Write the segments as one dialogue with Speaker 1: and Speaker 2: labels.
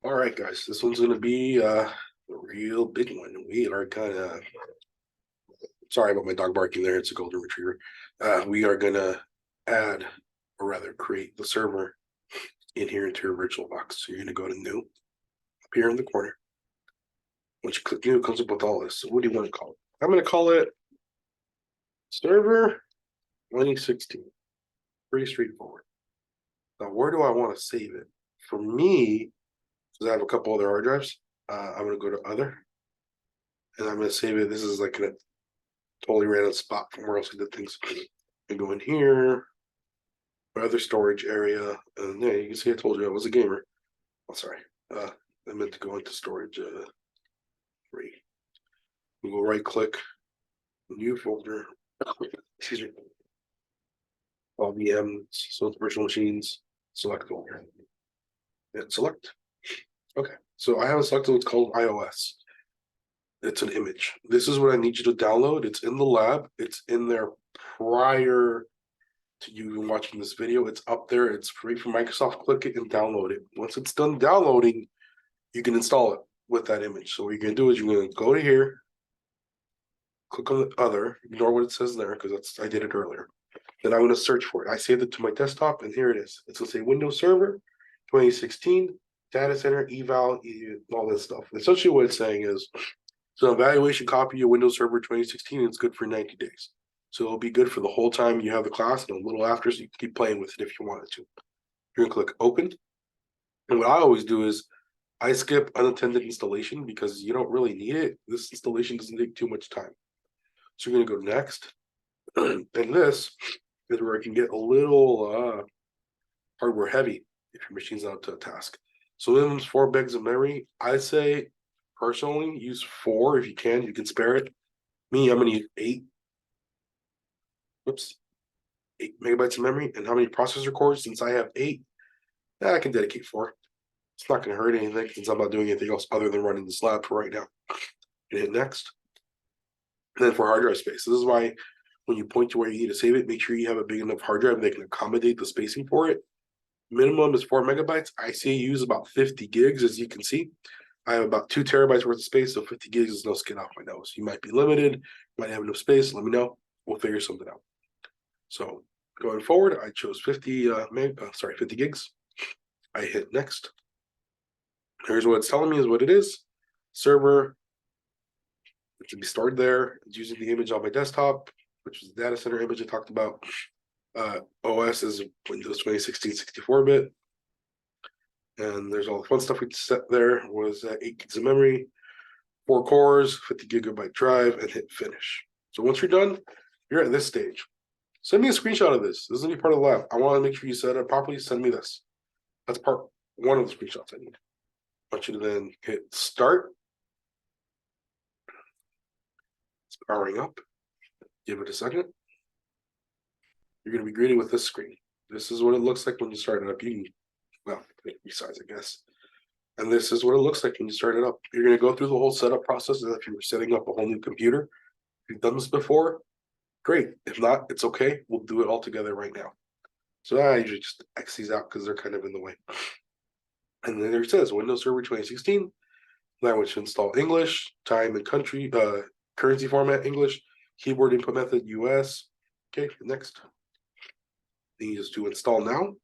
Speaker 1: All right, guys, this one's gonna be a real big one. We are gonna sorry about my dog barking there, it's a golden retriever. We are gonna add or rather create the server in here into your VirtualBox. So you're gonna go to new up here in the corner. Once you click new, it comes up with all this. So what do you want to call it? I'm gonna call it server 2016. Pretty straightforward. Now, where do I want to save it? For me, because I have a couple other hard drives, I'm gonna go to other and I'm gonna save it. This is like a totally random spot from where else I did things. I go in here, my other storage area, and yeah, you can see I told you I was a gamer. Oh, sorry. I meant to go into storage three. We go right click, new folder. Excuse me. All VMs, so it's virtual machines, select folder. And select. Okay. So I have selected what's called iOS. It's an image. This is what I need you to download. It's in the lab. It's in there prior to you watching this video. It's up there. It's free from Microsoft. Click it and download it. Once it's done downloading, you can install it with that image. So what you're gonna do is you're gonna go to here, click on the other, ignore what it says there because that's I did it earlier. Then I'm gonna search for it. I saved it to my desktop, and here it is. It's gonna say Windows Server 2016 data center eval, all this stuff. Essentially, what it's saying is, so evaluation copy of Windows Server 2016. It's good for 90 days. So it'll be good for the whole time you have the class and a little after, so you can keep playing with it if you wanted to. You're gonna click open. And what I always do is I skip unattended installation because you don't really need it. This installation doesn't take too much time. So you're gonna go next. And this is where it can get a little hardware heavy if your machine's not up to a task. So Windows 4 gigs of memory. I say personally use 4 if you can. You can spare it. Me, I'm gonna use 8. Whoops, 8 megabytes of memory. And how many processor cores? Since I have 8, I can dedicate 4. It's not gonna hurt anything since I'm not doing anything else other than running this lab for right now. And hit next. And then for hard drive space, this is why when you point to where you need to save it, make sure you have a big enough hard drive that can accommodate the spacing for it. Minimum is 4 megabytes. I say use about 50 gigs, as you can see. I have about 2 terabytes worth of space, so 50 gigs is no skin off my nose. You might be limited, might have enough space. Let me know. We'll figure something out. So going forward, I chose 50 50 gigs. I hit next. Here's what it's telling me is what it is. Server, it can be stored there. It's using the image on my desktop, which is the data center image I talked about. OS is Windows 2016 64-bit. And there's all the fun stuff we set there was 8 gigs of memory, 4 cores, 50 gigabyte drive, and hit finish. So once you're done, you're at this stage. Send me a screenshot of this. This is gonna be part of the lab. I want to make sure you set it up properly. Send me this. That's part one of the screenshots I need. I want you to then hit start. It's powering up. Give it a second. You're gonna be greeted with this screen. This is what it looks like when you start it up. You can, well, resize, I guess. And this is what it looks like when you start it up. You're gonna go through the whole setup process as if you were setting up a whole new computer. If you've done this before, great. If not, it's okay. We'll do it all together right now. So I usually just X these out because they're kind of in the way. And then there it says Windows Server 2016, language install English, time and country, currency format English, keyboard input method US. Okay, next. Then you just do install now.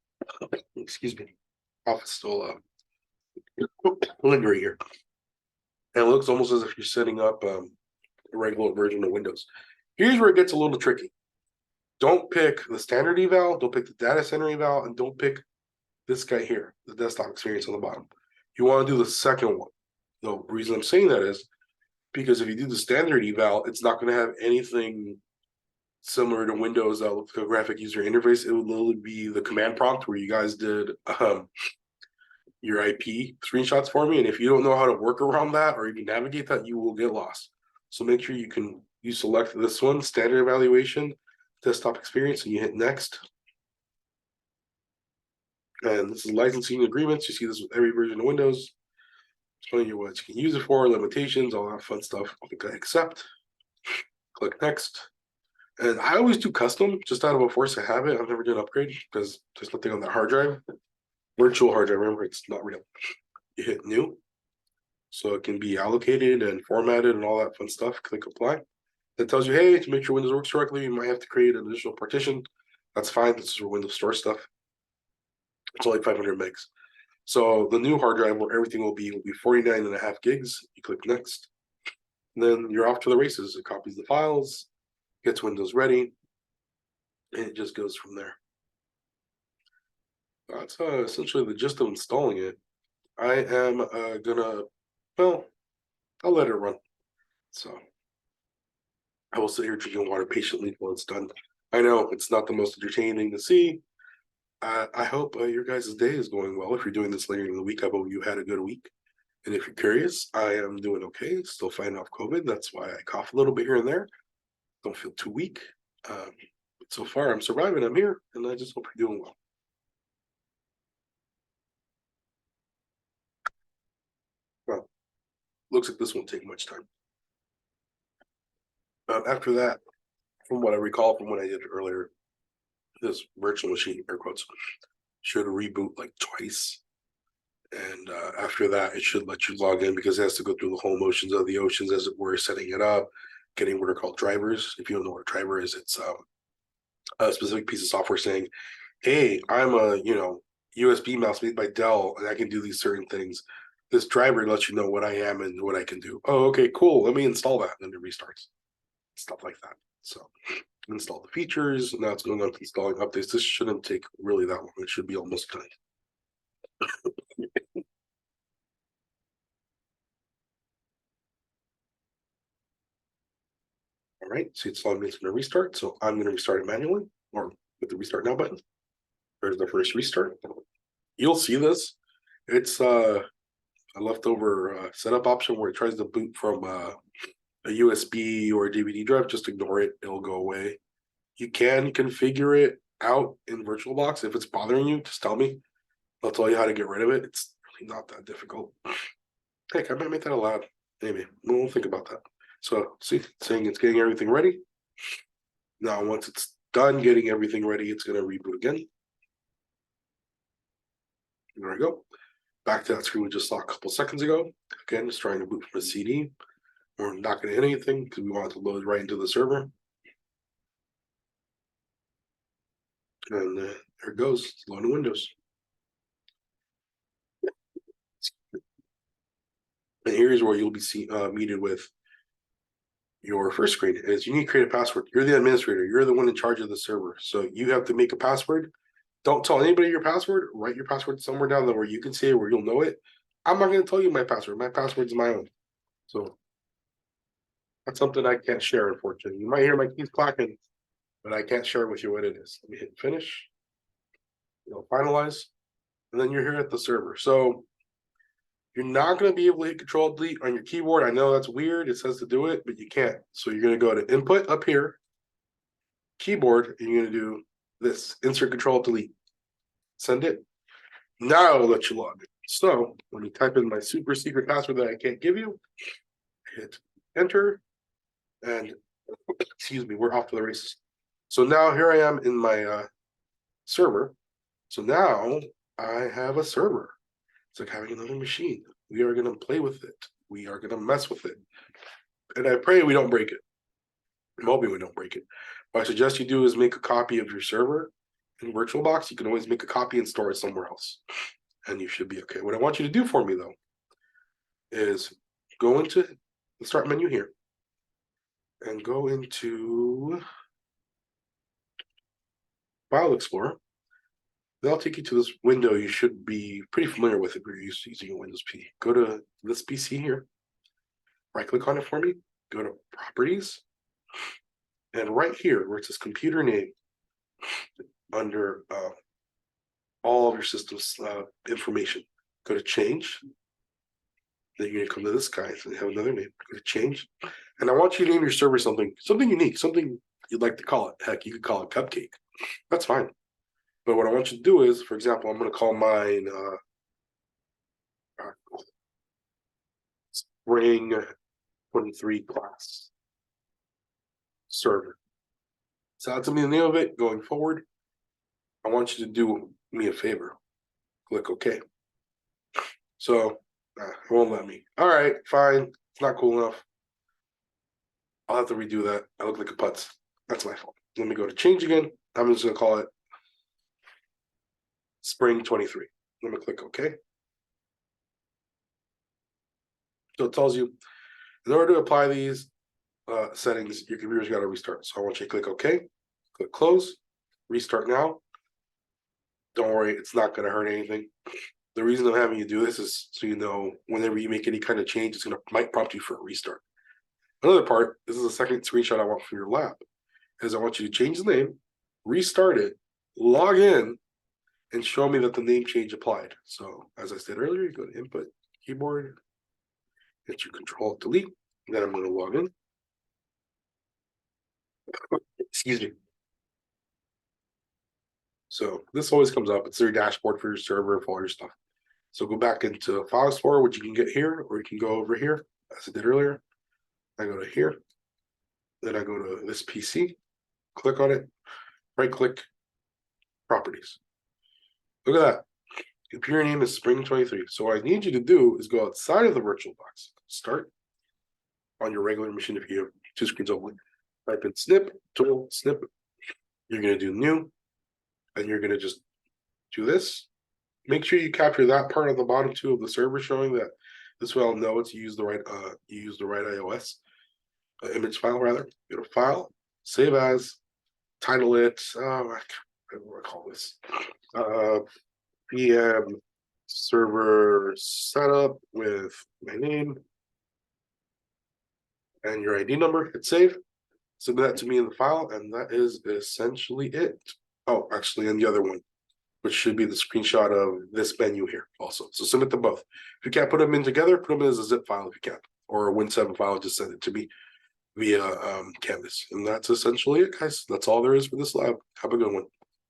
Speaker 1: Excuse me. Office still lingering here. And it looks almost as if you're setting up a regular version of Windows. Here's where it gets a little tricky. Don't pick the standard eval, don't pick the data center eval, and don't pick this guy here, the desktop experience on the bottom. You want to do the second one. The reason I'm saying that is because if you do the standard eval, it's not going to have anything similar to Windows graphic user interface. It would literally be the command prompt where you guys did your IP screenshots for me. And if you don't know how to work around that or even navigate that, you will get lost. So make sure you select this one, standard evaluation, desktop experience, and you hit next. And this is licensing agreements. You see this with every version of Windows. Telling you what you can use it for, limitations, all that fun stuff. Click accept. Click next. And I always do custom just out of a force of habit. I've never done upgrade because there's nothing on that hard drive. Virtual hard drive, remember, it's not real. you hit new. So it can be allocated and formatted and all that fun stuff. Click apply. That tells you, hey, to make sure Windows works correctly, you might have to create an additional partition. That's fine. This is for Windows Store stuff. It's only 500 megs. So the new hard drive where everything will be 49.5 gigs. You click next. And then you're off to the races. It copies the files, gets Windows ready, and it just goes from there. That's essentially the gist of installing it. I am gonna, well, I'll let it run. So I will sit here drinking water patiently while it's done. I know it's not the most entertaining thing to see. I hope your guys' day is going well. If you're doing this later in the week, I hope you had a good week. And if you're curious, I am doing okay. Still fighting off COVID. That's why I cough a little bit here and there. Don't feel too weak. But so far, I'm surviving. I'm here, and I just hope you're doing well. Well, looks like this won't take much time. After that, from what I recall from when I did it earlier, this virtual machine, air quotes, should reboot like twice. And after that, it should let you log in because it has to go through the whole motions of the oceans, as it were, setting it up, getting what are called drivers. If you don't know what a driver is, it's a specific piece of software saying, hey, I'm a USB mouse made by Dell, and I can do these certain things. This driver lets you know what I am and what I can do. Oh, okay, cool. Let me install that. And then it restarts. Stuff like that. So install the features. Now it's going on to installing updates. This shouldn't take really that long. It should be almost done. All right, see it's telling me it's going to restart. So I'm going to restart it manually or with the restart now button. There's the first restart. You'll see this. It's a leftover setup option where it tries to boot from a USB or a DVD drive. Just ignore it. It'll go away. You can configure it out in VirtualBox. If it's bothering you, just tell me. I'll tell you how to get rid of it. It's really not that difficult. Heck, I might make that allowed. Maybe. We'll think about that. So, see, saying it's getting everything ready. Now, once it's done getting everything ready, it's going to reboot again. There we go. Back to that screen we just saw a couple seconds ago. Again, just trying to boot from a CD. We're not going to hit anything because we want it to load right into the server. And there it goes. It's loading Windows. And here's where you'll be meted with your first screen is you need to create a password. You're the administrator. You're the one in charge of the server. So you have to make a password. Don't tell anybody your password. Write your password somewhere down there where you can see it, where you'll know it. I'm not going to tell you my password. My password's my own. So that's something I can't share, unfortunately. You might hear my keys clacking, but I can't share with you what it is. Let me hit finish. Finalize. And then you're here at the server. So you're not going to be able to hit Control Delete on your keyboard. I know that's weird. It says to do it, but you can't. So you're going to go to Input up here, Keyboard, and you're going to do this, Insert Control Delete. Send it. Now I'll let you log in. So when you type in my super secret password that I can't give you, hit Enter, and excuse me, we're off to the races. So now here I am in my server. So now I have a server. It's like having another machine. We are going to play with it. We are going to mess with it. And I pray we don't break it. I'm hoping we don't break it. What I suggest you do is make a copy of your server in VirtualBox. You can always make a copy and store it somewhere else. And you should be okay. What I want you to do for me, though, is go into the Start menu here. And go into File Explorer. That'll take you to this window. You should be pretty familiar with if you're used to using a Windows P. Go to this PC here. Right click on it for me. Go to Properties. And right here, where it says Computer Name, under all of your system's information, go to Change. Then you're going to come to this guy and have another name. Go to Change. And I want you to name your server something unique, something you'd like to call it. Heck, you could call it Cupcake. That's fine. But what I want you to do is, for example, I'm going to call mine Spring 23 class server. So that's going to be the name of it going forward. I want you to do me a favor. Click OK. So it won't let me. All right, fine. It's not cool enough. I'll have to redo that. I look like a putz. That's my fault. Let me go to change again. I'm just gonna call it spring 23. Let me click OK. So it tells you in order to apply these settings, your computer's got to restart. So I want you to click OK, click close, restart now. Don't worry, it's not going to hurt anything. The reason I'm having you do this is so you know whenever you make any kind of change, it's might prompt you for a restart. Another part, this is the second screenshot I want from your lab, is I want you to change the name, restart it, log in, and show me that the name change applied. So as I said earlier, you go to input, keyboard, hit your control delete, then I'm going to log in. Excuse me. So this always comes up. It's their dashboard for your server for all your stuff. So go back into File Explorer, which you can get here, or you can go over here, as I did earlier. I go to here, then I go to this PC, click on it, right click, Properties. Look at that. Computer name is Spring 23. So what I need you to do is go outside of the VirtualBox. Start on your regular machine if you have 2 screens only. Type in snip, tool, snip. You're going to do new, and you're going to just do this. Make sure you capture that part on the bottom too of the server, showing that this way I'll know it's you use the right iOS image file rather. Go to File, Save As, title it. I don't know what I call this. PM server setup with my name and your ID number. Hit save. Submit that to me in the file, and that is essentially it. Oh, actually, and the other one, which should be the screenshot of this menu here also. So submit them both. If you can't put them in together, put them in as a zip file if you can, or a Win7 file, just send it to me via Canvas. And that's essentially it, guys. That's all there is for this lab. Have a good one.